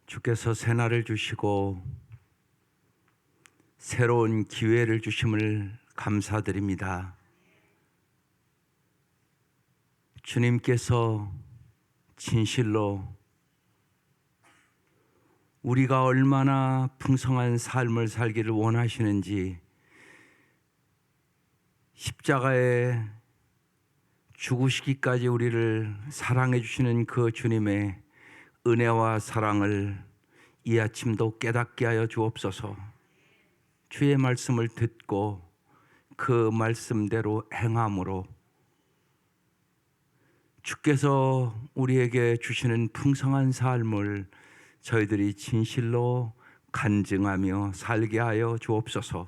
주께서 새날을 주시고 새로운 기회를 주심을 감사드립니다. 주님께서 진실로 우리가 얼마나 풍성한 삶을 살기를 원하시는지 십자가에 죽으시기까지 우리를 사랑해 주시는 그 주님의 은혜와 사랑을 이 아침도 깨닫게 하여 주옵소서. 주의 말씀을 듣고 그 말씀대로 행함으로 주께서 우리에게 주시는 풍성한 삶을 저희들이 진실로 간증하며 살게 하여 주옵소서.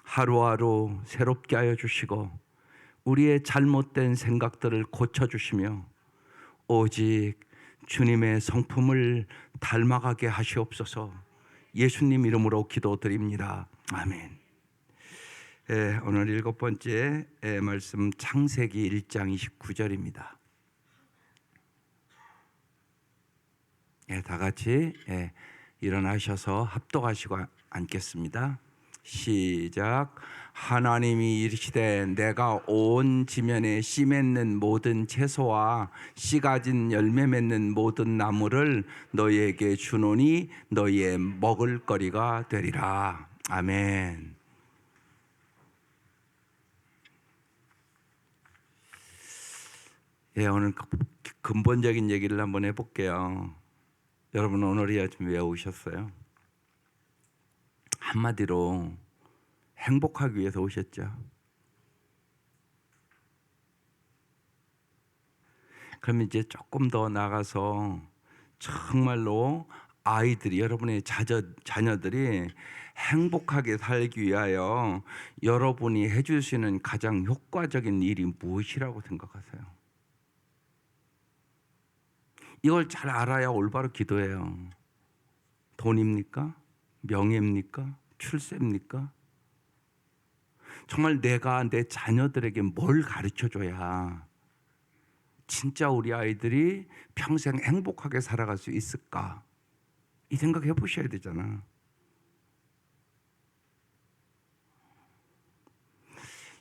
하루하루 새롭게 하여 주시고 우리의 잘못된 생각들을 고쳐주시며 오직 주님의 성품을 닮아가게 하시옵소서. 예수님 이름으로 기도드립니다. 아멘. 오늘 7번째 말씀 창세기 1장 29절입니다. 다 같이 일어나셔서 합독하시고 앉겠습니다. 시작. 하나님이 이르시되 내가 온 지면에 씨 맺는 모든 채소와 씨 가진 열매 맺는 모든 나무를 너희에게 주노니 너희의 먹을 거리가 되리라. 아멘. 오늘 근본적인 얘기를 한번 해볼게요. 여러분 오늘이야 좀 외우셨어요? 한마디로 행복하기 위해서 오셨죠. 그럼 이제 조금 더 나가서 정말로 아이들이, 여러분의 자녀들이 행복하게 살기 위하여 여러분이 해주시는 가장 효과적인 일이 무엇이라고 생각하세요? 이걸 잘 알아야 올바로 기도해요. 돈입니까? 명예입니까? 출세입니까? 정말 내가 내 자녀들에게 뭘 가르쳐줘야 진짜 우리 아이들이 평생 행복하게 살아갈 수 있을까? 이 생각 해보셔야 되잖아.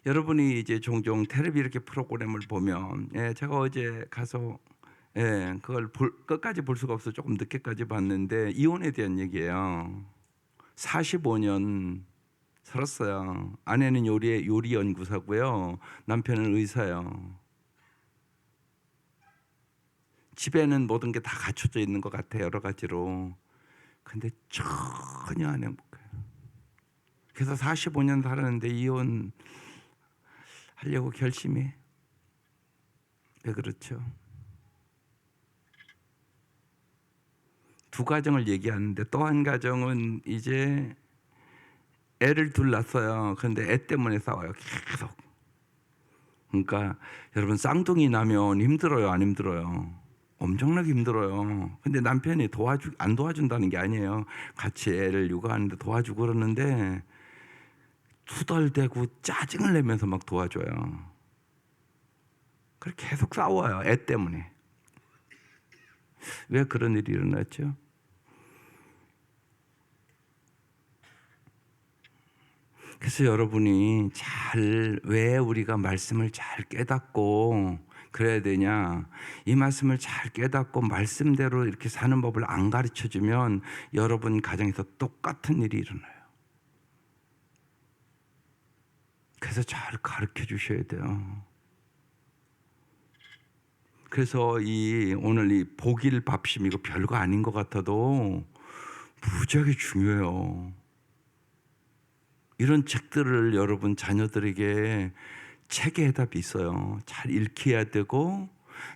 여러분이 이제 종종 텔레비 이렇게 프로그램을 보면, 제가 어제 가서 그걸 끝까지 볼 수가 없어 조금 늦게까지 봤는데 이혼에 대한 얘기예요. 45년 살았어요. 아내는 요리 연구사고요. 남편은 의사예요. 집에는 모든 게 다 갖춰져 있는 것 같아요. 여러 가지로. 근데 전혀 안 행복해요. 그래서 45년 살았는데 이혼하려고 결심해. 왜 그렇죠? 두 가정을 얘기하는데 또 한 가정은 이제 애를 둘 낳았어요. 그런데 애 때문에 싸워요. 계속. 그러니까 여러분 쌍둥이 나면 힘들어요? 안 힘들어요? 엄청나게 힘들어요. 근데 남편이 안 도와준다는 게 아니에요. 같이 애를 육아하는데 도와주고 그러는데 투덜대고 짜증을 내면서 막 도와줘요. 그렇게 계속 싸워요. 애 때문에. 왜 그런 일이 일어났죠? 그래서 여러분이 왜 우리가 말씀을 잘 깨닫고 그래야 되냐? 이 말씀을 잘 깨닫고 말씀대로 이렇게 사는 법을 안 가르쳐 주면 여러분 가정에서 똑같은 일이 일어나요. 그래서 잘 가르쳐 주셔야 돼요. 그래서 오늘 이 복일 밥심 이거 별거 아닌 것 같아도 무지하게 중요해요. 이런 책들을 여러분 자녀들에게 책의 해답이 있어요. 잘 읽게 해야 되고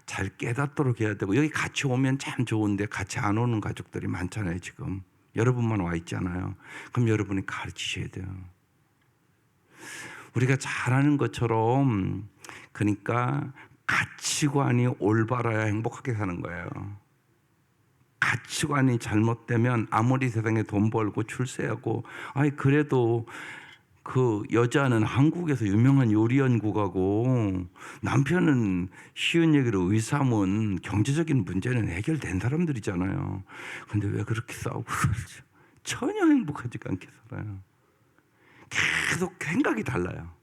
잘 깨닫도록 해야 되고, 여기 같이 오면 참 좋은데 같이 안 오는 가족들이 많잖아요. 지금 여러분만 와 있잖아요. 그럼 여러분이 가르치셔야 돼요. 우리가 잘하는 것처럼, 그러니까 가치관이 올바라야 행복하게 사는 거예요. 가치관이 잘못되면 아무리 세상에 돈 벌고 출세하고 그래도 그 여자는 한국에서 유명한 요리 연구가고 남편은 쉬운 얘기로 의사면 경제적인 문제는 해결된 사람들이잖아요. 근데 왜 그렇게 싸우고 그러죠? 전혀 행복하지가 않게 살아요. 계속 생각이 달라요.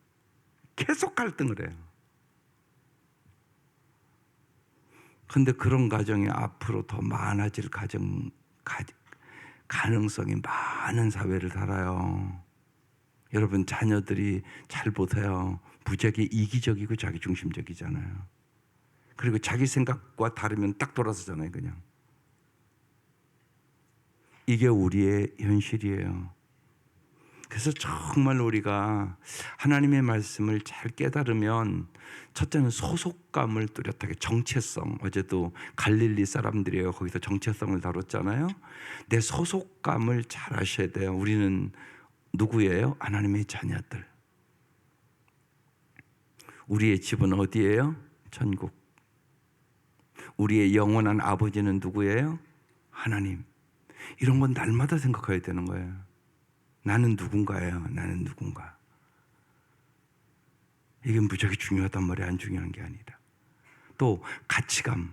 계속 갈등을 해요. 근데 그런 가정이 앞으로 더 많아질 가능성이 많은 사회를 살아요. 여러분 자녀들이 잘 보세요. 무지하게 이기적이고 자기중심적이잖아요. 그리고 자기 생각과 다르면 딱 돌아서잖아요. 그냥. 이게 우리의 현실이에요. 그래서 정말 우리가 하나님의 말씀을 잘 깨달으면 첫째는 소속감을 뚜렷하게 정체성, 어제도 갈릴리 사람들이에요. 거기서 정체성을 다뤘잖아요. 내 소속감을 잘 아셔야 돼요. 우리는 누구예요? 하나님의 자녀들. 우리의 집은 어디예요? 천국. 우리의 영원한 아버지는 누구예요? 하나님. 이런 건 날마다 생각해야 되는 거예요. 나는 누군가예요. 나는 누군가. 이게 무지하게 중요하단 말이에요. 안 중요한 게 아니라. 또 가치감,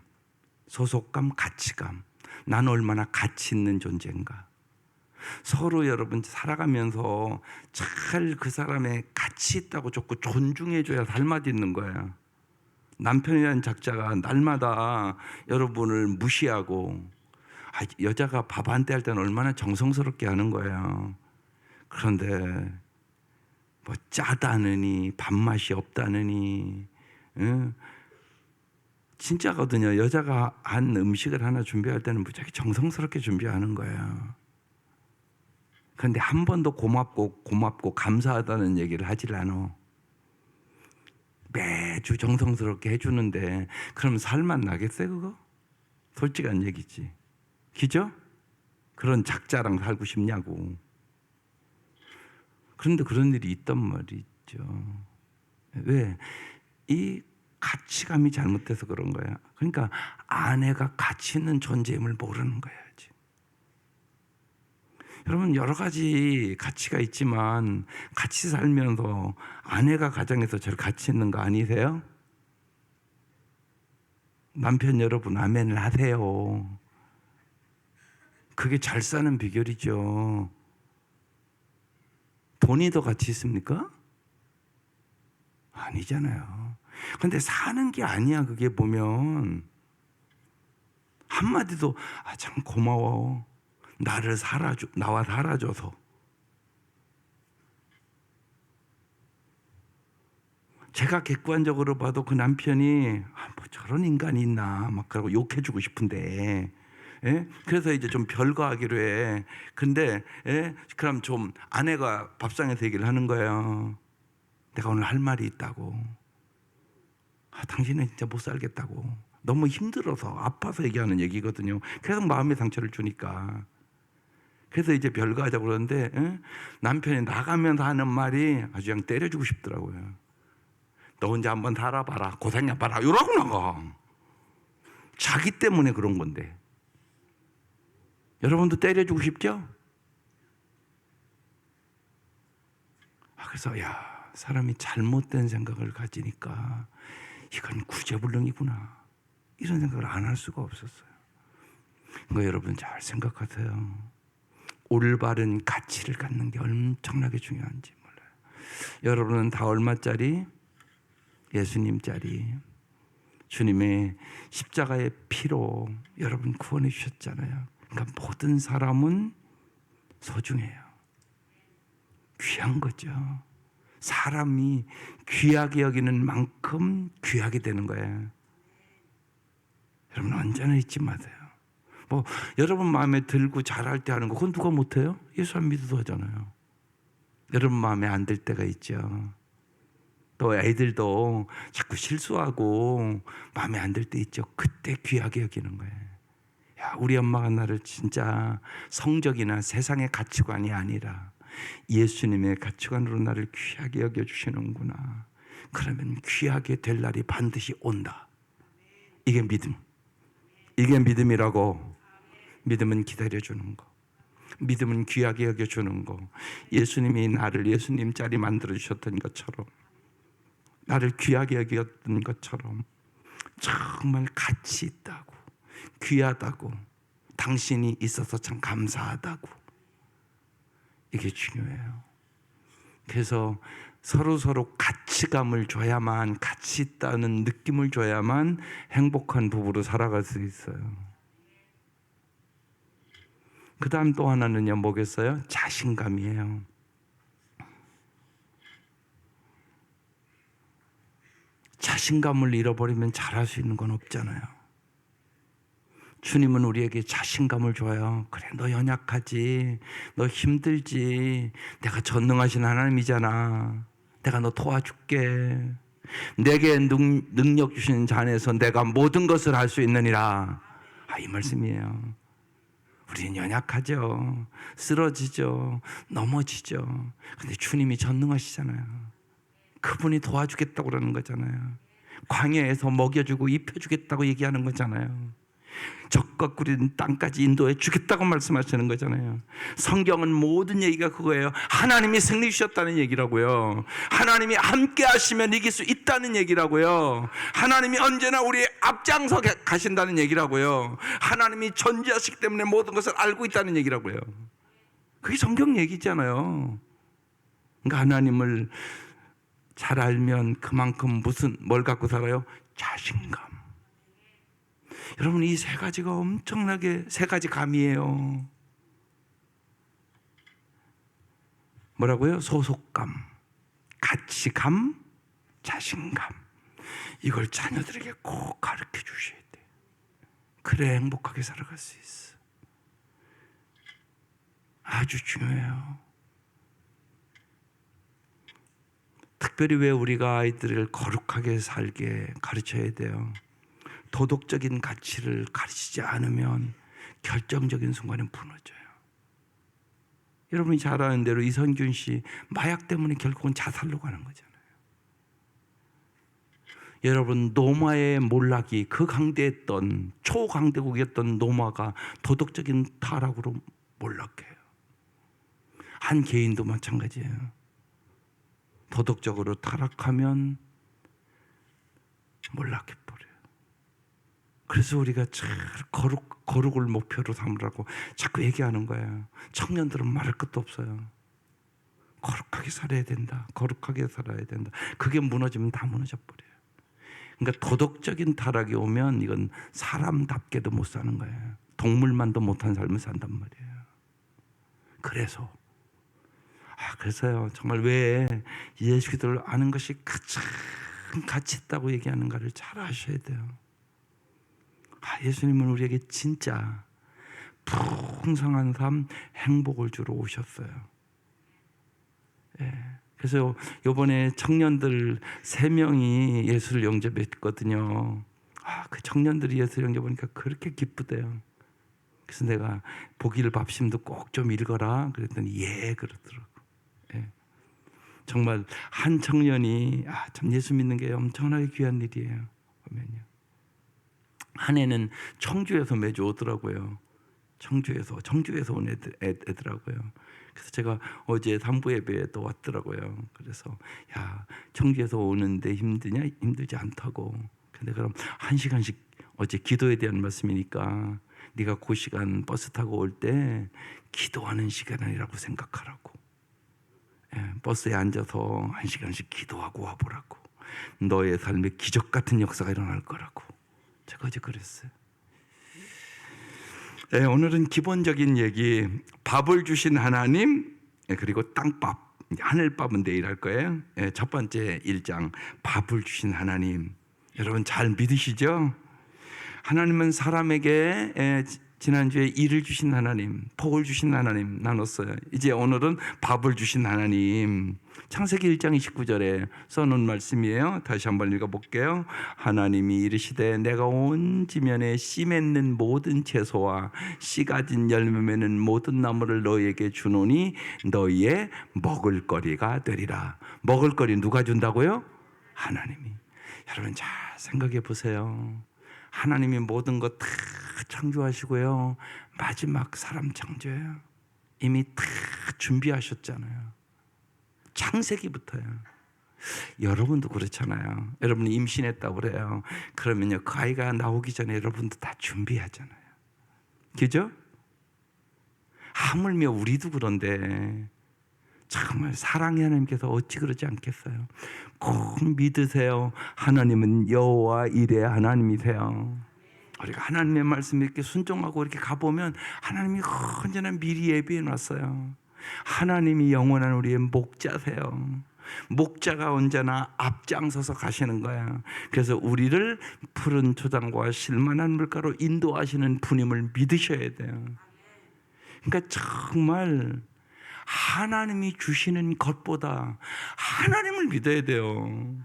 소속감, 가치감. 나는 얼마나 가치 있는 존재인가. 서로 여러분 살아가면서 잘 그 사람의 가치 있다고 좋고 존중해줘야 살맛 있는 거예요. 남편이라는 작자가 날마다 여러분을 무시하고 여자가 밥 한 때 할 때는 얼마나 정성스럽게 하는 거예요. 그런데 뭐 짜다느니 밥맛이 없다느니 진짜거든요. 여자가 한 음식을 하나 준비할 때는 무지하게 정성스럽게 준비하는 거예요. 그런데 한 번도 고맙고 감사하다는 얘기를 하질 않아. 매주 정성스럽게 해주는데 그럼 살만 나겠어요 그거? 솔직한 얘기지. 그죠? 그런 작자랑 살고 싶냐고. 그런데 그런 일이 있단 말이죠. 왜? 이 가치감이 잘못돼서 그런 거야. 그러니까 아내가 가치 있는 존재임을 모르는 거야. 지금. 여러분 여러 가지 가치가 있지만 같이 살면서 아내가 가정에서 제일 가치 있는 거 아니세요? 남편 여러분 아멘을 하세요. 그게 잘 사는 비결이죠. 돈이 더 가치 있습니까? 아니잖아요. 근데 사는 게 아니야. 그게 보면 한마디도 참 고마워. 나와 살아줘서. 제가 객관적으로 봐도 그 남편이 뭐 저런 인간이 있나 막 그러고 욕해주고 싶은데, 예? 그래서 이제 좀 별거하기로 해. 근데 그럼 좀 아내가 밥상에서 얘기를 하는 거예요. 내가 오늘 할 말이 있다고. 당신은 진짜 못 살겠다고. 너무 힘들어서 아파서 얘기하는 얘기거든요. 계속 마음의 상처를 주니까. 그래서 이제 별거하자고 그러는데 남편이 나가면서 하는 말이 아주 그냥 때려주고 싶더라고요. 너 혼자 한번 살아봐라. 고생해봐라. 이러고 나가. 자기 때문에 그런 건데. 여러분도 때려주고 싶죠? 그래서 사람이 잘못된 생각을 가지니까 이건 구제불능이구나. 이런 생각을 안 할 수가 없었어요. 그러니까 여러분 잘 생각하세요. 올바른 가치를 갖는 게 엄청나게 중요한지 몰라요. 여러분은 다 얼마짜리? 예수님짜리. 주님의 십자가의 피로 여러분 구원해 주셨잖아요. 그러니까 모든 사람은 소중해요. 귀한 거죠. 사람이 귀하게 여기는 만큼 귀하게 되는 거예요. 여러분 언제나 잊지 마세요. 뭐 여러분 마음에 들고 잘할 때 하는 거 그건 누가 못해요? 예수 안 믿어도 하잖아요. 여러분 마음에 안 들 때가 있죠. 또 애들도 자꾸 실수하고 마음에 안 들 때 있죠. 그때 귀하게 여기는 거예요. 우리 엄마가 나를 진짜 성적이나 세상의 가치관이 아니라 예수님의 가치관으로 나를 귀하게 여겨주시는구나. 그러면 귀하게 될 날이 반드시 온다. 이게 믿음. 이게 믿음이라고. 믿음은 기다려주는 거. 믿음은 귀하게 여겨주는 거. 예수님이 나를 예수님 자리 만들어주셨던 것처럼, 나를 귀하게 여겼던 것처럼 정말 가치 있다고, 귀하다고, 당신이 있어서 참 감사하다고, 이게 중요해요. 그래서 서로 가치감을 줘야만, 가치 있다는 느낌을 줘야만 행복한 부부로 살아갈 수 있어요. 그 다음 또 하나는요, 뭐겠어요? 자신감이에요. 자신감을 잃어버리면 잘할 수 있는 건 없잖아요. 주님은 우리에게 자신감을 줘요. 그래, 너 연약하지, 너 힘들지, 내가 전능하신 하나님이잖아, 내가 너 도와줄게, 내게 능력 주시는 자 안에서 내가 모든 것을 할 수 있느니라. 이 말씀이에요. 우리는 연약하죠, 쓰러지죠, 넘어지죠. 근데 주님이 전능하시잖아요. 그분이 도와주겠다고 그러는 거잖아요. 광야에서 먹여주고 입혀주겠다고 얘기하는 거잖아요. 적과 꿀인 땅까지 인도해 주겠다고 말씀하시는 거잖아요. 성경은 모든 얘기가 그거예요. 하나님이 승리 주셨다는 얘기라고요. 하나님이 함께 하시면 이길 수 있다는 얘기라고요. 하나님이 언제나 우리의 앞장서 가신다는 얘기라고요. 하나님이 전지하시기 때문에 모든 것을 알고 있다는 얘기라고요. 그게 성경 얘기잖아요. 그러니까 하나님을 잘 알면 그만큼 뭘 갖고 살아요? 자신감. 여러분, 이 세 가지가 엄청나게 세 가지 감이에요. 뭐라고요? 소속감, 가치감, 자신감. 이걸 자녀들에게 꼭 가르쳐 주셔야 돼요. 그래 행복하게 살아갈 수 있어. 아주 중요해요. 특별히 왜 우리가 아이들을 거룩하게 살게 가르쳐야 돼요? 도덕적인 가치를 가르치지 않으면 결정적인 순간에 무너져요. 여러분이 잘 아는 대로 이선균 씨 마약 때문에 결국은 자살로 가는 거잖아요. 여러분, 노마의 몰락이, 그 강대했던 초강대국이었던 노마가 도덕적인 타락으로 몰락해요. 한 개인도 마찬가지예요. 도덕적으로 타락하면 몰락해버려요. 그래서 우리가 잘 거룩을 목표로 삼으라고 자꾸 얘기하는 거예요. 청년들은 말할 것도 없어요. 거룩하게 살아야 된다, 거룩하게 살아야 된다. 그게 무너지면 다 무너져버려요. 그러니까 도덕적인 타락이 오면 이건 사람답게도 못 사는 거예요. 동물만도 못한 삶을 산단 말이에요. 그래서요, 정말 왜 예수 기도를 아는 것이 가장 가치 있다고 얘기하는가를 잘 아셔야 돼요. 예수님은 우리에게 진짜 풍성한 삶, 행복을 주러 오셨어요. 그래서 이번에 청년들 3명이 예수를 영접했거든요. 그 청년들이 예수를 영접하니까 그렇게 기쁘대요. 그래서 내가 보기를 밥심도 꼭 좀 읽어라 그랬더니 그러더라고. 정말 한 청년이 참 예수 믿는 게 엄청나게 귀한 일이에요. 보면요. 한 애는 청주에서 매주 오더라고요. 청주에서 온 애더라고요. 그래서 제가 어제 산부 예배에 또 왔더라고요. 그래서 청주에서 오는데 힘드냐? 힘들지 않다고. 근데 그럼 1시간씩 어제 기도에 대한 말씀이니까 네가 그 시간 버스 타고 올 때 기도하는 시간이라고 생각하라고. 버스에 앉아서 1시간씩 기도하고 와보라고. 너의 삶에 기적 같은 역사가 일어날 거라고. 제가 어제 그랬어요. 오늘은 기본적인 얘기, 밥을 주신 하나님, 그리고 땅밥, 하늘밥은 내일 할 거예요. 첫 번째 1장, 밥을 주신 하나님. 여러분 잘 믿으시죠? 하나님은 사람에게 지난주에 일을 주신 하나님, 복을 주신 하나님 나눴어요. 이제 오늘은 밥을 주신 하나님. 창세기 1장 29절에 써놓은 말씀이에요. 다시 한번 읽어볼게요. 하나님이 이르시되 내가 온 지면에 씨 맺는 모든 채소와 씨 가진 열매 맺는 모든 나무를 너희에게 주노니 너희의 먹을거리가 되리라. 먹을거리 누가 준다고요? 하나님이. 여러분 잘 생각해 보세요. 하나님이 모든 것 다 창조하시고요, 마지막 사람 창조해요. 이미 다 준비하셨잖아요. 창세기부터요. 여러분도 그렇잖아요. 여러분이 임신했다고 그래요. 그러면요, 그 아이가 나오기 전에 여러분도 다 준비하잖아요. 그죠? 하물며 우리도 그런데 정말 사랑의 하나님께서 어찌 그러지 않겠어요? 꼭 믿으세요. 하나님은 여호와 일의 하나님이세요. 우리가 하나님의 말씀에 이렇게 순종하고 이렇게 가보면 하나님이 언제나 미리 예비해 놨어요. 하나님이 영원한 우리의 목자세요. 목자가 언제나 앞장서서 가시는 거야. 그래서 우리를 푸른 초장과 실만한 물가로 인도하시는 분임을 믿으셔야 돼요. 그러니까 정말 하나님이 주시는 것보다 하나님을 믿어야 돼요.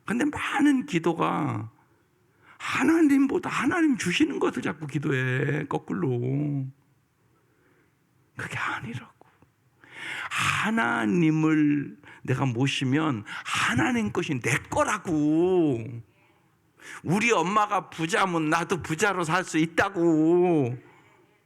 근데 많은 기도가 하나님보다 하나님 주시는 것을 자꾸 기도해. 거꾸로. 그게 아니라고. 하나님을 내가 모시면 하나님 것이 내 거라고. 우리 엄마가 부자면 나도 부자로 살 수 있다고.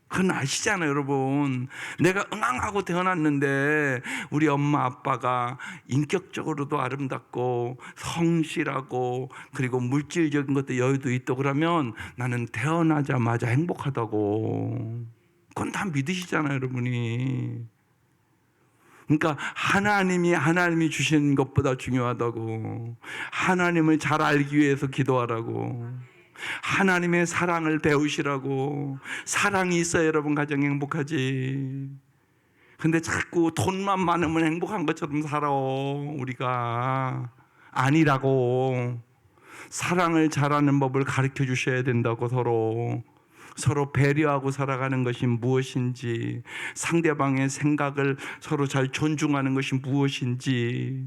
그건 아시잖아요, 여러분. 내가 응앙하고 태어났는데 우리 엄마 아빠가 인격적으로도 아름답고 성실하고 그리고 물질적인 것도 여유도 있고 그러면 나는 태어나자마자 행복하다고. 그건 다 믿으시잖아요, 여러분이. 그러니까 하나님이 주신 것보다 중요하다고. 하나님을 잘 알기 위해서 기도하라고. 하나님의 사랑을 배우시라고. 사랑이 있어야 여러분 가정이 행복하지. 근데 자꾸 돈만 많으면 행복한 것처럼 살아. 우리가 아니라고. 사랑을 잘하는 법을 가르쳐 주셔야 된다고. 서로 배려하고 살아가는 것이 무엇인지, 상대방의 생각을 서로 잘 존중하는 것이 무엇인지,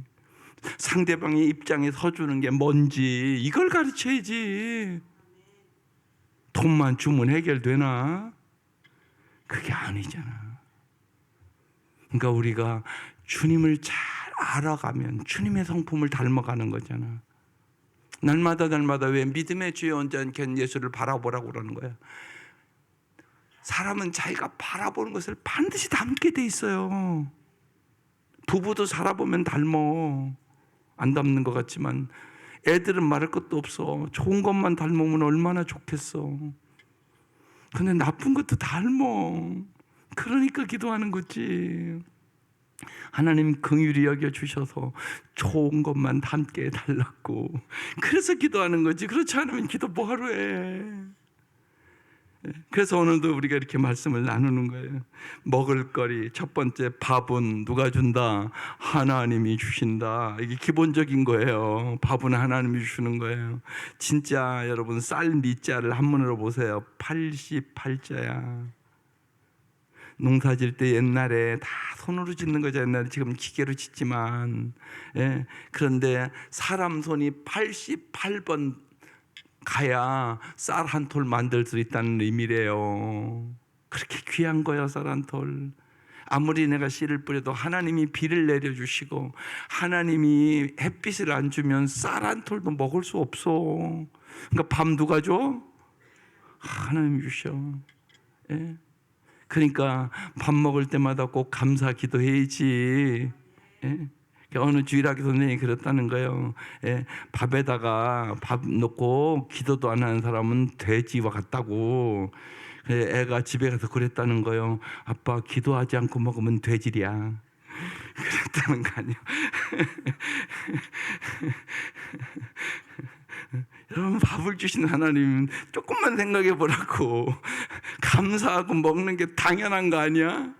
상대방의 입장에 서주는 게 뭔지 이걸 가르쳐야지. 돈만 주면 해결되나? 그게 아니잖아. 그러니까 우리가 주님을 잘 알아가면 주님의 성품을 닮아가는 거잖아. 날마다 왜 믿음의 주에 온전한 예수를 바라보라고 그러는 거야. 사람은 자기가 바라보는 것을 반드시 닮게 돼 있어요. 부부도 살아보면 닮어. 안 닮는 것 같지만 애들은 말할 것도 없어. 좋은 것만 닮으면 얼마나 좋겠어. 근데 나쁜 것도 닮어. 그러니까 기도하는 거지. 하나님 긍휼히 여겨 주셔서 좋은 것만 닮게 해달라고. 그래서 기도하는 거지. 그렇지 않으면 기도 뭐하러 해. 그래서 오늘도 우리가 이렇게 말씀을 나누는 거예요. 먹을거리 첫 번째, 밥은 누가 준다? 하나님이 주신다. 이게 기본적인 거예요. 밥은 하나님이 주시는 거예요. 진짜 여러분 쌀 밑자를 한문으로 보세요. 88자야. 농사 질 때 옛날에 다 손으로 짓는 거죠. 옛날에 지금 기계로 짓지만. 예. 그런데 사람 손이 88번 가야 쌀 한 톨 만들 수 있다는 의미래요. 그렇게 귀한 거야, 쌀 한 톨. 아무리 내가 씨를 뿌려도 하나님이 비를 내려주시고 하나님이 햇빛을 안 주면 쌀 한 톨도 먹을 수 없어. 그러니까 밥 누가 줘? 하나님이 주셔. 예? 그러니까 밥 먹을 때마다 꼭 감사 기도해야지. 예? 어느 주일학교 선생님이 그랬다는 거예요. 예, 밥에다가 밥 넣고 기도도 안 하는 사람은 돼지와 같다고. 애가 집에 가서 그랬다는 거예요. 아빠 기도하지 않고 먹으면 돼지야. 그랬다는 거 아니에요. 여러분 밥을 주신 하나님 조금만 생각해 보라고. 감사하고 먹는 게 당연한 거 아니야?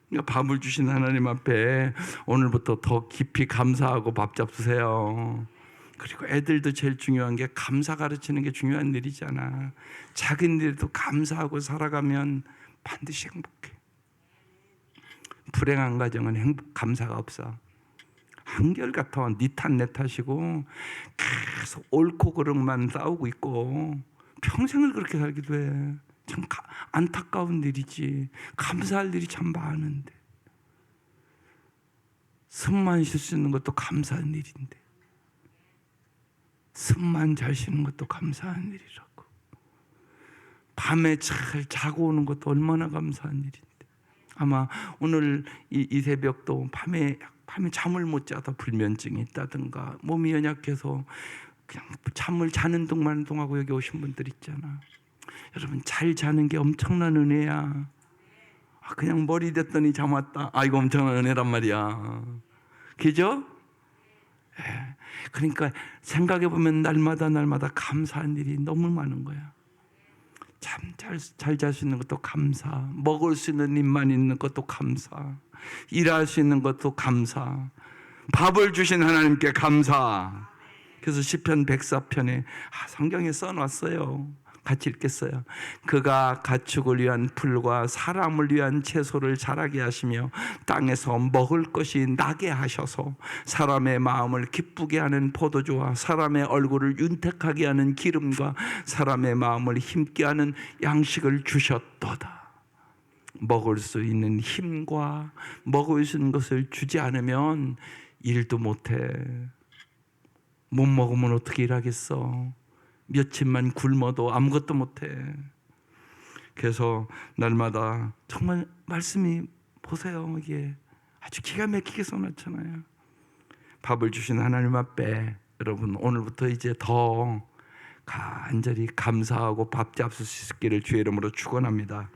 그러니까 밥을 주신 하나님 앞에 오늘부터 더 깊이 감사하고 밥 잡수세요. 그리고 애들도 제일 중요한 게 감사 가르치는 게 중요한 일이잖아. 작은 일에도 감사하고 살아가면 반드시 행복해. 불행한 가정은 감사가 없어. 한결같아. 네 탓 내 탓이고 계속 옳고 그름만 싸우고 있고 평생을 그렇게 살기도 해. 참 안타까운 일이지. 감사할 일이 참 많은데. 숨만 쉴 수 있는 것도 감사한 일인데. 숨만 잘 쉬는 것도 감사한 일이라고. 밤에 잘 자고 오는 것도 얼마나 감사한 일인데. 아마 오늘 이 새벽도 밤에 잠을 못 자서 불면증이 있다든가 몸이 연약해서 그냥 잠을 자는 동하고 여기 오신 분들 있잖아. 여러분, 잘 자는 게 엄청난 은혜야. 그냥 머리 댔더니 잠 왔다. 이거 엄청난 은혜란 말이야. 그죠? 그러니까 생각해 보면 날마다 감사한 일이 너무 많은 거야. 참 잘 잘 수 있는 것도 감사, 먹을 수 있는 입만 있는 것도 감사, 일할 수 있는 것도 감사, 밥을 주신 하나님께 감사. 그래서 시편 104편에 성경에 써놨어요. 같이 읽겠어요. 그가 가축을 위한 풀과 사람을 위한 채소를 자라게 하시며 땅에서 먹을 것이 나게 하셔서 사람의 마음을 기쁘게 하는 포도주와 사람의 얼굴을 윤택하게 하는 기름과 사람의 마음을 힘게 하는 양식을 주셨도다. 먹을 수 있는 힘과 먹을 수 있는 것을 주지 않으면 일도 못해. 못 먹으면 어떻게 일하겠어? 며칠만 굶어도 아무것도 못해. 그래서 날마다 정말 말씀이 보세요. 이게 아주 기가 막히게 써놨잖아요. 밥을 주신 하나님 앞에 여러분 오늘부터 이제 더 간절히 감사하고 밥 잡술 수 있기를 주의 이름으로 축원합니다.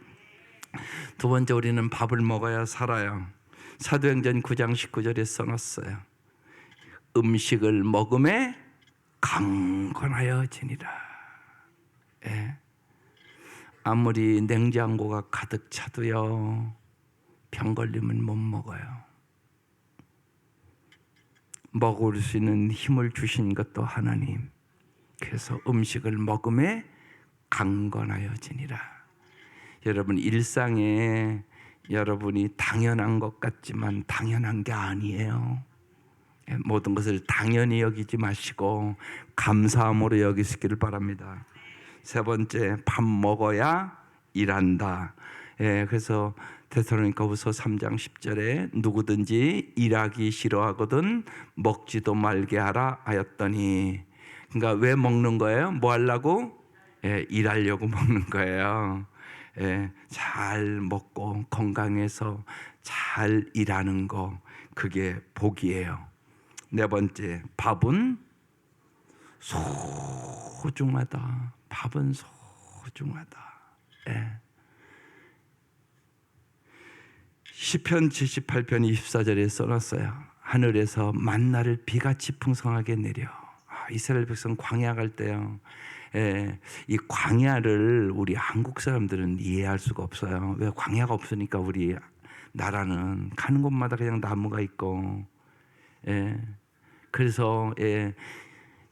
두 번째, 우리는 밥을 먹어야 살아요. 사도행전 9장 19절에 써놨어요. 음식을 먹음에 강건하여지니라. 아무리 냉장고가 가득 차도요, 병 걸리면 못 먹어요. 먹을 수 있는 힘을 주신 것도 하나님. 그래서 음식을 먹음에 강건하여지니라. 여러분, 일상에 여러분이 당연한 것 같지만 당연한 게 아니에요. 모든 것을 당연히 여기지 마시고 감사함으로 여기시기를 바랍니다. 세 번째, 밥 먹어야 일한다. 그래서 데살로니가후서 3장 10절에 누구든지 일하기 싫어하거든 먹지도 말게 하라 하였더니, 그러니까 왜 먹는 거예요? 뭐 하려고? 일하려고 먹는 거예요. 잘 먹고 건강해서 잘 일하는 거, 그게 복이에요. 네 번째, 밥은 소중하다. 밥은 소중하다. 시편 78편 24절에 써놨어요. 하늘에서 만나를 비같이 풍성하게 내려. 이스라엘 백성 광야 갈 때요, 이 광야를 우리 한국 사람들은 이해할 수가 없어요. 왜? 광야가 없으니까. 우리 나라는 가는 곳마다 그냥 나무가 있고. 그래서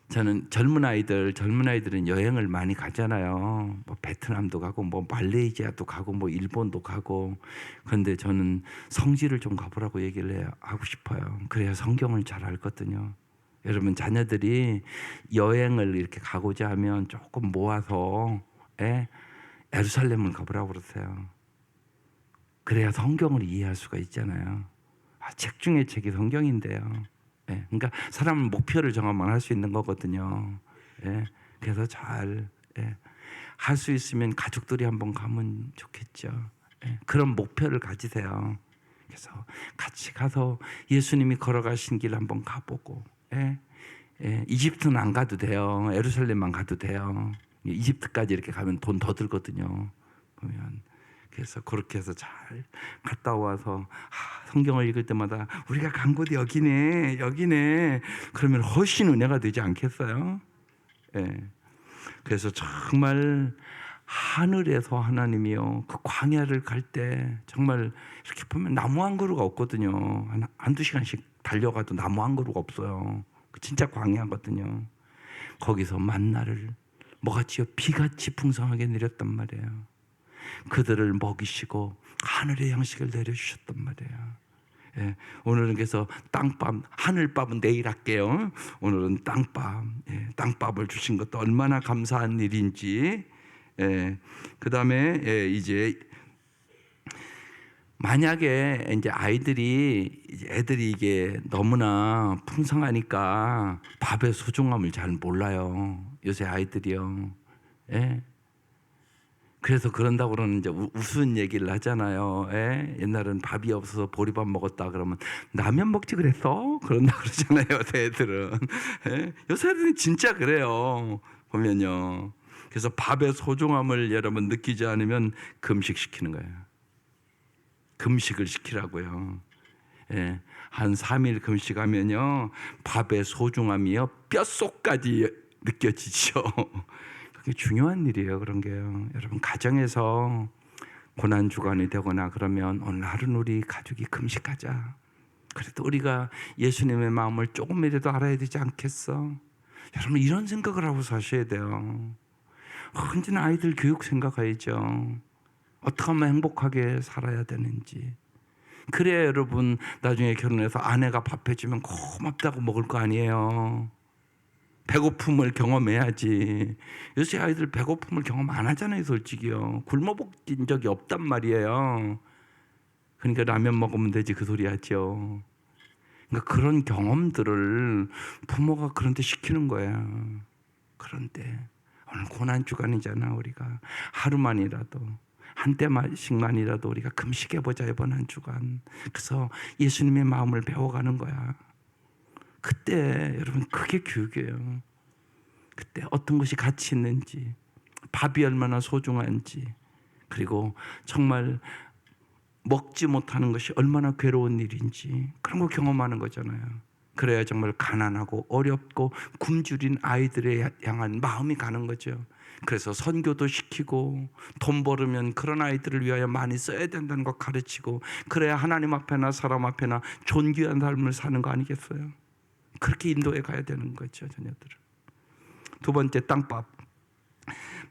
저는 젊은 아이들은 여행을 많이 가잖아요. 뭐 베트남도 가고 뭐 말레이시아도 가고 뭐 일본도 가고. 그런데 저는 성지를 좀 가보라고 얘기를 하고 싶어요. 그래야 성경을 잘 알거든요. 여러분, 자녀들이 여행을 이렇게 가고자 하면 조금 모아서 예루살렘을 가보라고 그러세요. 그래야 성경을 이해할 수가 있잖아요. 책 중에 책이 성경인데요. 그러니까 사람은 목표를 정하면 할 수 있는 거거든요. 그래서 잘 할 수 있으면 가족들이 한번 가면 좋겠죠. 그런 목표를 가지세요. 그래서 같이 가서 예수님이 걸어가신 길 한번 가보고. 이집트는 안 가도 돼요. 예루살렘만 가도 돼요. 이집트까지 이렇게 가면 돈 더 들거든요. 보면. 그래서 그렇게 해서 잘 갔다 와서 성경을 읽을 때마다 우리가 간 곳이 여기네. 그러면 훨씬 은혜가 되지 않겠어요? 그래서 정말 하늘에서 하나님이요, 그 광야를 갈 때 정말 이렇게 보면 나무 한 그루가 없거든요. 한두 시간씩 달려가도 나무 한 그루가 없어요. 진짜 광야거든요. 거기서 만나를 뭐같이요? 비같이 풍성하게 내렸단 말이에요. 그들을 먹이시고 하늘의 양식을 내려주셨단 말이에요. 오늘은 그래서 땅밥, 하늘밥은 내일 할게요. 오늘은 땅밥, 땅밥을 주신 것도 얼마나 감사한 일인지. 그 다음에 이제 만약에 이제 애들이 이게 너무나 풍성하니까 밥의 소중함을 잘 몰라요. 요새 아이들이요. 그래서 그런다고 그러는 이제 우스운 얘기를 하잖아요. 옛날엔 밥이 없어서 보리밥 먹었다 그러면 라면 먹지 그랬어? 그런다 그러잖아요. 요새 애들은. 요새 애들은 진짜 그래요. 보면요. 그래서 밥의 소중함을 여러분 느끼지 않으면 금식시키는 거예요. 금식을 시키라고요. 한 3일 금식하면요 밥의 소중함이요 뼛속까지 느껴지죠. 그게 중요한 일이에요. 그런 게요. 여러분 가정에서 고난 주간이 되거나 그러면 오늘 하루는 우리 가족이 금식하자. 그래도 우리가 예수님의 마음을 조금이라도 알아야 되지 않겠어? 여러분 이런 생각을 하고 사셔야 돼요. 언제나 아이들 교육 생각해야죠. 어떻게 하면 행복하게 살아야 되는지. 그래야 여러분 나중에 결혼해서 아내가 밥 해주면 고맙다고 먹을 거 아니에요. 배고픔을 경험해야지. 요새 아이들 배고픔을 경험 안 하잖아요. 솔직히요. 굶어 먹진 적이 없단 말이에요. 그러니까 라면 먹으면 되지 그 소리 하죠. 그러니까 그런 경험들을 부모가 그런데 시키는 거야. 그런데 오늘 고난주간이잖아. 우리가 하루만이라도 한때씩만이라도 우리가 금식해보자. 이번 한 주간. 그래서 예수님의 마음을 배워가는 거야. 그때 여러분 그게 교육이에요. 그때 어떤 것이 가치 있는지, 밥이 얼마나 소중한지, 그리고 정말 먹지 못하는 것이 얼마나 괴로운 일인지 그런 거 경험하는 거잖아요. 그래야 정말 가난하고 어렵고 굶주린 아이들에 향한 마음이 가는 거죠. 그래서 선교도 시키고 돈 벌으면 그런 아이들을 위하여 많이 써야 된다는 거 가르치고, 그래야 하나님 앞에나 사람 앞에나 존귀한 삶을 사는 거 아니겠어요? 그렇게 인도해 가야 되는 거죠, 자녀들은. 두 번째, 땅밥.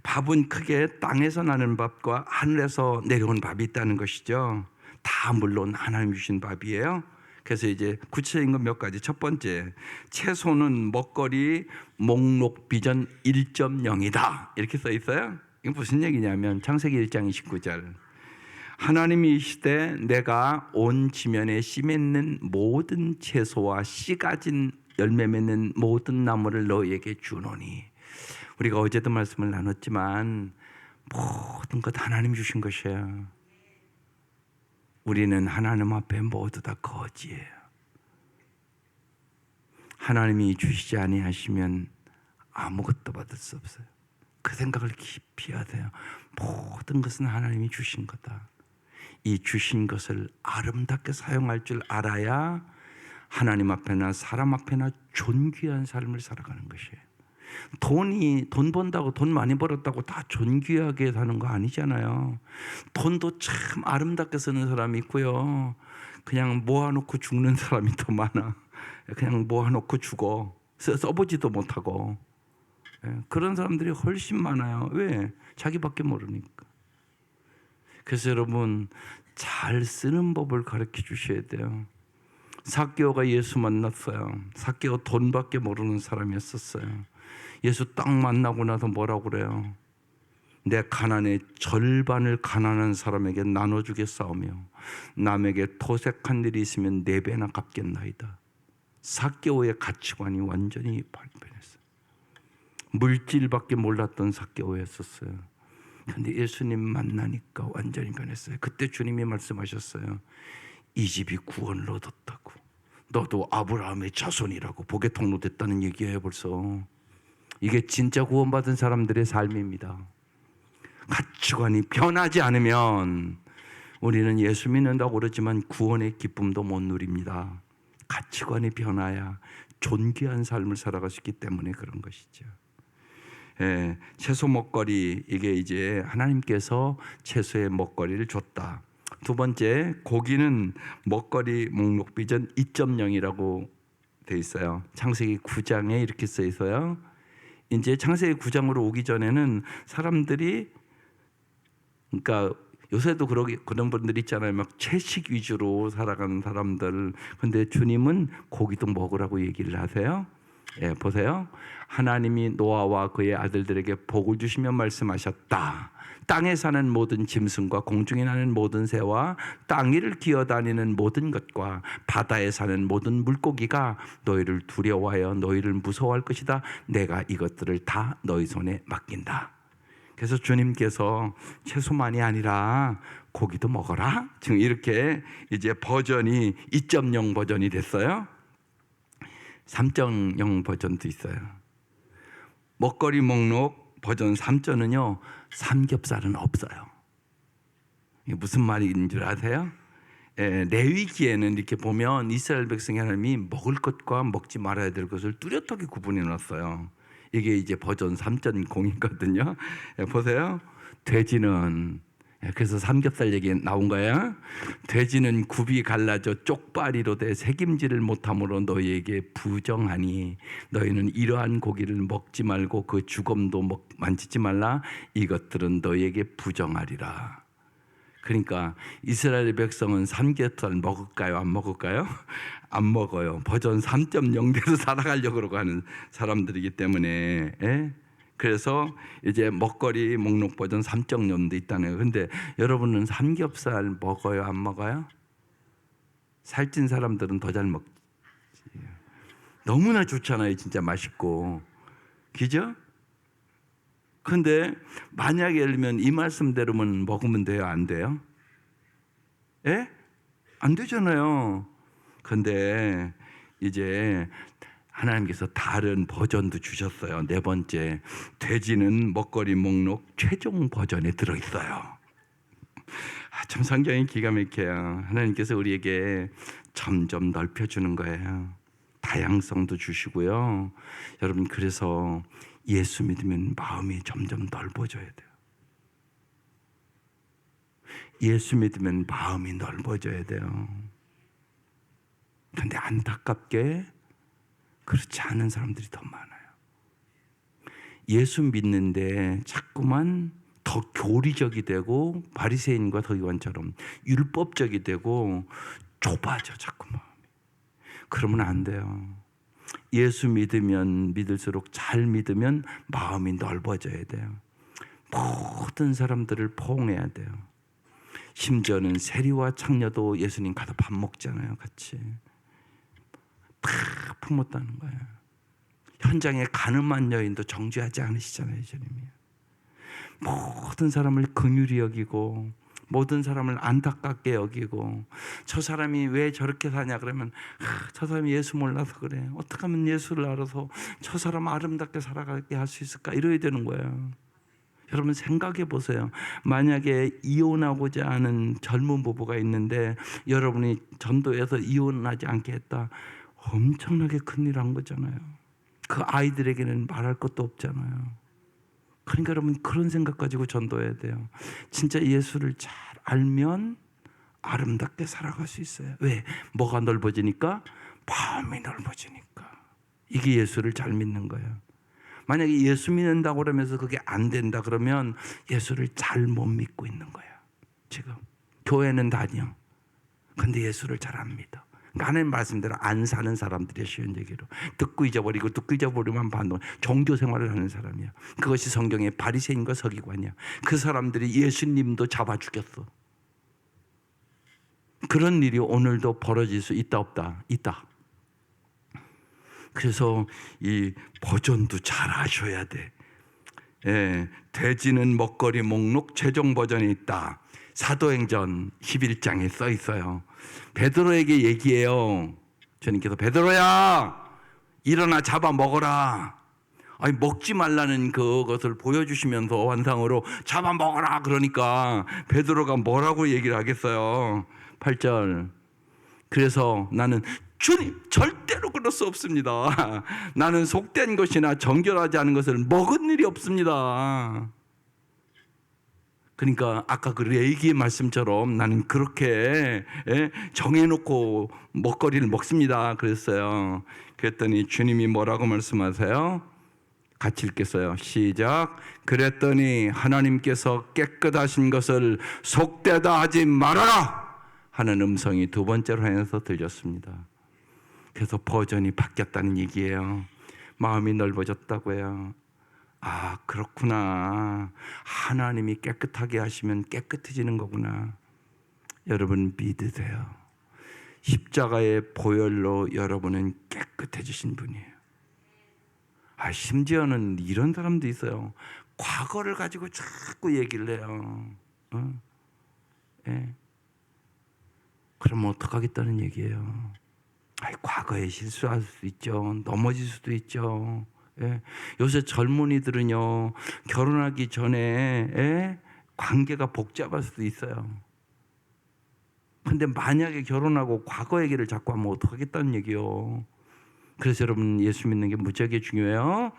밥은 크게 땅에서 나는 밥과 하늘에서 내려온 밥이 있다는 것이죠. 다 물론 하나님 주신 밥이에요. 그래서 이제 구체적인 건 몇 가지. 첫 번째, 채소는 먹거리 목록 비전 1.0이다. 이렇게 써 있어요. 이게 무슨 얘기냐면 창세기 1장 29절. 하나님이 이시되 내가 온 지면에 씨 맺는 모든 채소와 씨 가진 열매 맺는 모든 나무를 너희에게 주노니. 우리가 어제도 말씀을 나눴지만 모든 것 하나님 주신 것이에요. 우리는 하나님 앞에 모두 다 거지예요. 하나님이 주시지 아니하시면 아무것도 받을 수 없어요. 그 생각을 깊이 해야 돼요. 모든 것은 하나님이 주신 거다. 이 주신 것을 아름답게 사용할 줄 알아야 하나님 앞에나 사람 앞에나 존귀한 삶을 살아가는 것이에요. 돈 번다고 돈 많이 벌었다고 다 존귀하게 사는 거 아니잖아요. 돈도 참 아름답게 쓰는 사람이 있고요. 그냥 모아놓고 죽는 사람이 더 많아. 그냥 모아놓고 죽어. 써보지도 못하고. 그런 사람들이 훨씬 많아요. 왜? 자기밖에 모르니까. 그래서 여러분 잘 쓰는 법을 가르쳐 주셔야 돼요. 삭개오가 예수 만났어요. 삭개오 돈밖에 모르는 사람이었었어요. 예수 딱 만나고 나서 뭐라고 그래요? 내 가난의 절반을 가난한 사람에게 나눠주겠사오며 남에게 토색한 일이 있으면 4배나 갚겠나이다. 삭개오의 가치관이 완전히 변했어요. 물질밖에 몰랐던 삭개오였었어요. 근데 예수님 만나니까 완전히 변했어요. 그때 주님이 말씀하셨어요. 이 집이 구원을 얻었다고. 너도 아브라함의 자손이라고. 복의 통로 됐다는 얘기예요 벌써. 이게 진짜 구원받은 사람들의 삶입니다. 가치관이 변하지 않으면 우리는 예수 믿는다고 그러지만 구원의 기쁨도 못 누립니다. 가치관이 변화야 존귀한 삶을 살아갈 수 있기 때문에 그런 것이죠. 채소 먹거리, 이게 이제 하나님께서 채소의 먹거리를 줬다. 두 번째, 고기는 먹거리 목록 비전 2.0이라고 돼 있어요. 창세기 9장에 이렇게 써 있어요. 이제 창세기 9장으로 오기 전에는 사람들이, 그러니까 요새도 그런 분들 있잖아요. 막 채식 위주로 살아가는 사람들. 근데 주님은 고기도 먹으라고 얘기를 하세요. 보세요. 하나님이 노아와 그의 아들들에게 복을 주시며 말씀하셨다. 땅에 사는 모든 짐승과 공중에 나는 모든 새와 땅 위를 기어다니는 모든 것과 바다에 사는 모든 물고기가 너희를 두려워하여 너희를 무서워할 것이다. 내가 이것들을 다 너희 손에 맡긴다. 그래서 주님께서 채소만이 아니라 고기도 먹어라. 지금 이렇게 이제 버전이 2.0 버전이 됐어요. 3.0 버전도 있어요. 먹거리 목록 버전 3.0은요, 삼겹살은 없어요. 이게 무슨 말인 줄 아세요? 레위기에는 이렇게 보면 이스라엘 백성이 하나님이 먹을 것과 먹지 말아야 될 것을 뚜렷하게 구분해 놨어요. 이게 이제 버전 3.0이거든요. 보세요. 돼지는, 그래서 삼겹살 얘기 나온 거야. 돼지는 굽이 갈라져 쪽발이로 돼 새김질을 못함으로 너희에게 부정하니 너희는 이러한 고기를 먹지 말고 그 주검도 만지지 말라. 이것들은 너희에게 부정하리라. 그러니까 이스라엘 백성은 삼겹살 먹을까요? 안 먹을까요? 안 먹어요. 버전 3.0대로 살아가려고 그러고 하는 사람들이기 때문에. 그래서 이제 먹거리 목록 버전 3.0도 있다는 거예요. 근데 여러분은 삼겹살 먹어요? 안 먹어요? 살찐 사람들은 더 잘 먹지. 너무나 좋잖아요. 진짜 맛있고. 그죠? 근데 만약에 예를 들면 이 말씀대로만 먹으면 돼요? 안 돼요? 예? 안 되잖아요. 근데 이제 하나님께서 다른 버전도 주셨어요. 4번째, 돼지는 먹거리 목록 최종 버전에 들어있어요. 참 성경이 기가 막혀요. 하나님께서 우리에게 점점 넓혀주는 거예요. 다양성도 주시고요. 여러분, 그래서 예수 믿으면 마음이 점점 넓어져야 돼요. 예수 믿으면 마음이 넓어져야 돼요. 그런데 안타깝게 그렇지 않은 사람들이 더 많아요. 예수 믿는데 자꾸만 더 교리적이 되고 바리새인과 서기관처럼 율법적이 되고 좁아져 자꾸 마음이. 그러면 안 돼요. 예수 믿으면 믿을수록 잘 믿으면 마음이 넓어져야 돼요. 모든 사람들을 포옹해야 돼요. 심지어는 세리와 창녀도 예수님 가서 밥 먹잖아요. 같이 다 품었다는 거예요. 현장에 가늠한 여인도 정죄하지 않으시잖아요. 예수님이. 모든 사람을 긍휼히 여기고 모든 사람을 안타깝게 여기고, 저 사람이 왜 저렇게 사냐 그러면 저 사람이 예수 몰라서 그래. 어떻게 하면 예수를 알아서 저 사람 아름답게 살아가게 할 수 있을까? 이래야 되는 거예요. 여러분 생각해 보세요. 만약에 이혼하고자 하는 젊은 부부가 있는데 여러분이 전도해서 이혼하지 않게 했다. 엄청나게 큰일 한 거잖아요. 그 아이들에게는 말할 것도 없잖아요. 그러니까 여러분 그런 생각 가지고 전도해야 돼요. 진짜 예수를 잘 알면 아름답게 살아갈 수 있어요. 왜? 뭐가 넓어지니까? 마음이 넓어지니까. 이게 예수를 잘 믿는 거예요. 만약에 예수 믿는다고 그러면서 그게 안 된다 그러면 예수를 잘 못 믿고 있는 거예요. 지금 교회는 다녀. 근데 예수를 잘 안 믿어. 그러니까 하나님 말씀대로 안 사는 사람들이에요. 쉬운 얘기로. 듣고 잊어버리면 반동. 종교 생활을 하는 사람이야. 그것이 성경의 바리새인과 서기관이야. 그 사람들이 예수님도 잡아 죽였어. 그런 일이 오늘도 벌어질 수 있다 없다? 있다. 그래서 이 버전도 잘 아셔야 돼. 돼지는 먹거리 목록 최종 버전이 있다. 사도행전 11장에 써 있어요. 베드로에게 얘기해요. 주님께서 베드로야 일어나 잡아 먹어라. 아니 먹지 말라는 그것을 보여주시면서 환상으로 잡아 먹어라 그러니까 베드로가 뭐라고 얘기를 하겠어요. 8절. 그래서 나는 주님 절대로 그럴 수 없습니다. 나는 속된 것이나 정결하지 않은 것을 먹은 일이 없습니다. 그러니까 아까 그 레위기의 말씀처럼 나는 그렇게 정해놓고 먹거리를 먹습니다 그랬어요. 그랬더니 주님이 뭐라고 말씀하세요? 같이 읽겠어요. 시작. 그랬더니 하나님께서 깨끗하신 것을 속되다 하지 말아라 하는 음성이 두 번째로 해서 들렸습니다. 그래서 버전이 바뀌었다는 얘기예요. 마음이 넓어졌다고요. 아, 그렇구나. 하나님이 깨끗하게 하시면 깨끗해지는 거구나. 여러분 믿으세요. 십자가의 보혈로 여러분은 깨끗해지신 분이에요. 아, 심지어는 이런 사람도 있어요. 과거를 가지고 자꾸 얘기를 해요. 예. 그러면 어떡하겠다는 얘기예요. 과거에 실수할 수도 있죠. 넘어질 수도 있죠. 예. 요새 젊은이들은요, 결혼하기 전에 관계가 복잡할 수도 있어요. 근데 만약에 결혼하고 과거 얘기를 자꾸 하면 어떡하겠다는 얘기요. 그래서 여러분, 예수 믿는 게 무지하게 중요해요.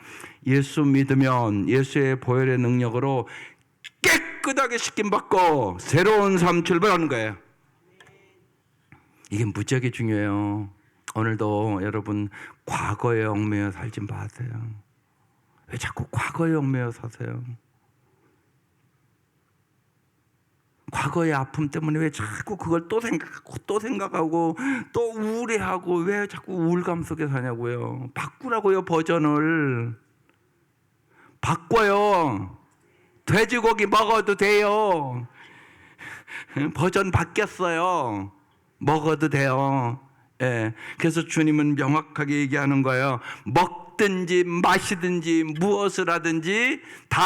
예수 믿으면 예수의 보혈의 능력으로 깨끗하게 씻김받고 새로운 삶 출발하는 거예요. 이게 무지하게 중요해요. 오늘도 여러분, 과거에 얽매여 살지 마세요. 왜 자꾸 과거에 얽매여 사세요? 과거의 아픔 때문에 왜 자꾸 그걸 또 생각하고 또 우울해하고 왜 자꾸 우울감 속에 사냐고요. 바꾸라고요. 버전을 바꿔요. 돼지고기 먹어도 돼요. 버전 바뀌었어요. 먹어도 돼요. 예. 그래서 주님은 명확하게 얘기하는 거예요. 먹든지 마시든지 무엇을 하든지 다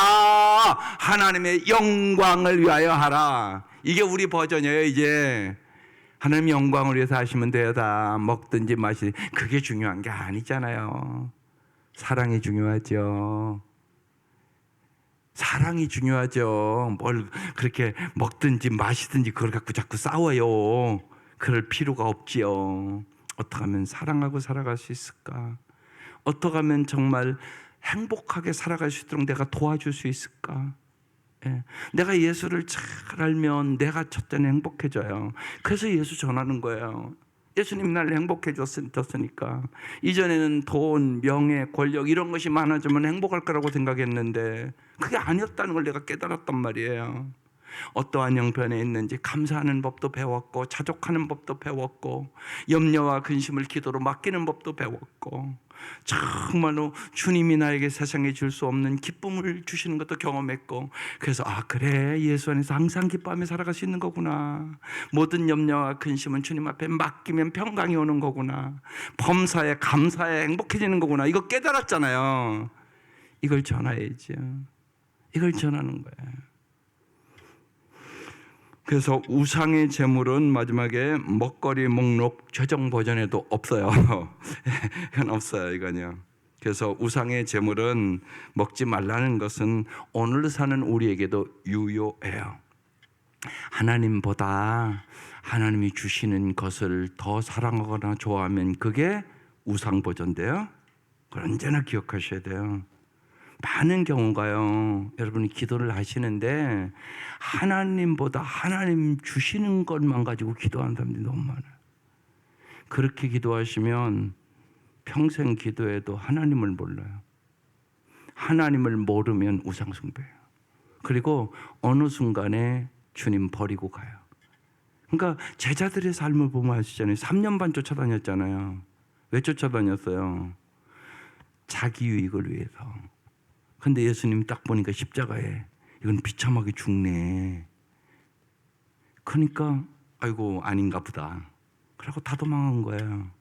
하나님의 영광을 위하여 하라. 이게 우리 버전이에요. 이제 하나님 영광을 위해서 하시면 돼요. 다 먹든지 마시든지. 그게 중요한 게 아니잖아요. 사랑이 중요하죠. 사랑이 중요하죠. 뭘 그렇게 먹든지 마시든지 그걸 갖고 자꾸 싸워요. 그럴 필요가 없지요. 어떻게 하면 사랑하고 살아갈 수 있을까? 어떻게 하면 정말 행복하게 살아갈 수 있도록 내가 도와줄 수 있을까? 예. 내가 예수를 잘 알면 내가 첫째는 행복해져요. 그래서 예수 전하는 거예요. 예수님 날 행복해 졌으니까. 이전에는 돈, 명예, 권력 이런 것이 많아지면 행복할 거라고 생각했는데 그게 아니었다는 걸 내가 깨달았단 말이에요. 어떠한 형편에 있는지 감사하는 법도 배웠고, 자족하는 법도 배웠고, 염려와 근심을 기도로 맡기는 법도 배웠고, 정말로 주님이 나에게 세상에 줄 수 없는 기쁨을 주시는 것도 경험했고, 그래서 그래, 예수 안에서 항상 기뻐하며 살아갈 수 있는 거구나. 모든 염려와 근심은 주님 앞에 맡기면 평강이 오는 거구나. 범사에 감사에 행복해지는 거구나. 이거 깨달았잖아요. 이걸 전해야죠. 이걸 전하는 거예요. 그래서 우상의 제물은 마지막에 먹거리 목록 최종 버전에도 없어요. 이건 없어요. 이건요. 그래서 우상의 제물은 먹지 말라는 것은 오늘 사는 우리에게도 유효해요. 하나님보다 하나님이 주시는 것을 더 사랑하거나 좋아하면 그게 우상 버전인데요. 그걸 언제나 기억하셔야 돼요. 많은 경우가요, 여러분이 기도를 하시는데 하나님보다 하나님 주시는 것만 가지고 기도하는 사람들이 너무 많아요. 그렇게 기도하시면 평생 기도해도 하나님을 몰라요. 하나님을 모르면 우상숭배예요. 그리고 어느 순간에 주님 버리고 가요. 그러니까 제자들의 삶을 보면 아시잖아요. 3년 반 쫓아다녔잖아요. 왜 쫓아다녔어요? 자기 유익을 위해서. 근데 예수님 딱 보니까 십자가에 이건 비참하게 죽네. 그러니까 아이고 아닌가 보다. 그러고 다 도망간 거예요.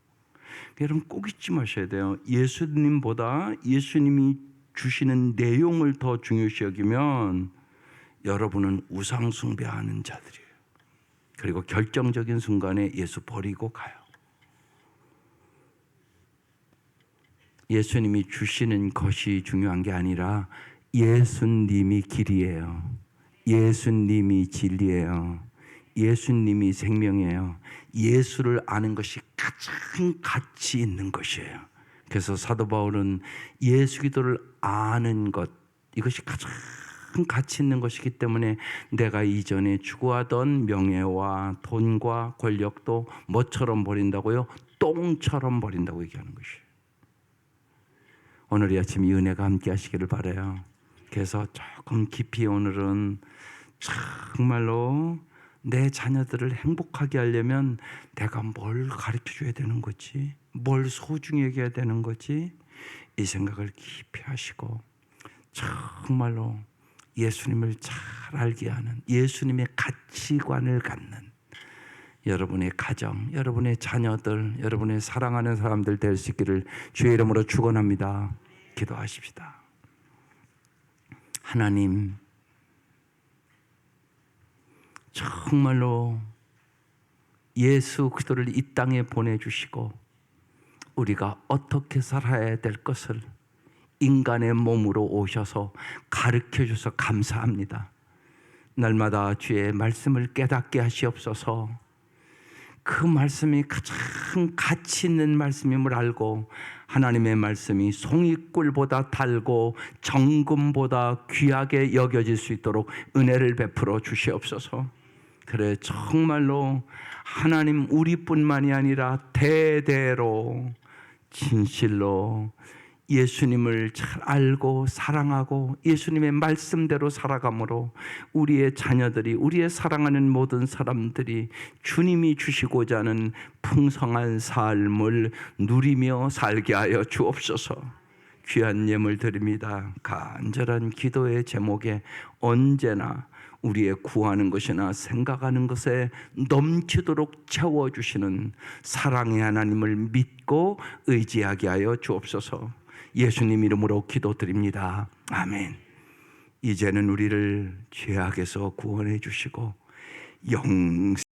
여러분 꼭 잊지 마셔야 돼요. 예수님보다 예수님이 주시는 내용을 더 중요시 여기면 여러분은 우상 숭배하는 자들이에요. 그리고 결정적인 순간에 예수 버리고 가요. 예수님이 주시는 것이 중요한 게 아니라 예수님이 길이에요. 예수님이 진리예요. 예수님이 생명이에요. 예수를 아는 것이 가장 가치 있는 것이에요. 그래서 사도 바울은 예수 기도를 아는 것, 이것이 가장 가치 있는 것이기 때문에 내가 이전에 추구하던 명예와 돈과 권력도 뭐처럼 버린다고요? 똥처럼 버린다고 얘기하는 것이에요. 오늘 이 아침 이 은혜가 함께 하시기를 바라요. 그래서 조금 깊이 오늘은 정말로 내 자녀들을 행복하게 하려면 내가 뭘 가르쳐 줘야 되는 거지? 뭘 소중히 여겨야 되는 거지? 이 생각을 깊이 하시고 정말로 예수님을 잘 알게 하는, 예수님의 가치관을 갖는 여러분의 가정, 여러분의 자녀들, 여러분의 사랑하는 사람들 될 수 있기를 주의 이름으로 축원합니다. 기도하십시다. 하나님, 정말로 예수 그리스도를 이 땅에 보내주시고 우리가 어떻게 살아야 될 것을 인간의 몸으로 오셔서 가르쳐 주셔서 감사합니다. 날마다 주의 말씀을 깨닫게 하시옵소서. 그 말씀이 가장 가치 있는 말씀임을 알고 하나님의 말씀이 송이꿀보다 달고 정금보다 귀하게 여겨질 수 있도록 은혜를 베풀어 주시옵소서. 그래, 정말로 하나님 우리뿐만이 아니라 대대로 진실로 예수님을 잘 알고 사랑하고 예수님의 말씀대로 살아감으로 우리의 자녀들이, 우리의 사랑하는 모든 사람들이 주님이 주시고자 하는 풍성한 삶을 누리며 살게 하여 주옵소서. 귀한 예물 드립니다. 간절한 기도의 제목에 언제나 우리의 구하는 것이나 생각하는 것에 넘치도록 채워주시는 사랑의 하나님을 믿고 의지하게 하여 주옵소서. 예수님 이름으로 기도드립니다. 아멘. 이제는 우리를 죄악에서 구원해 주시고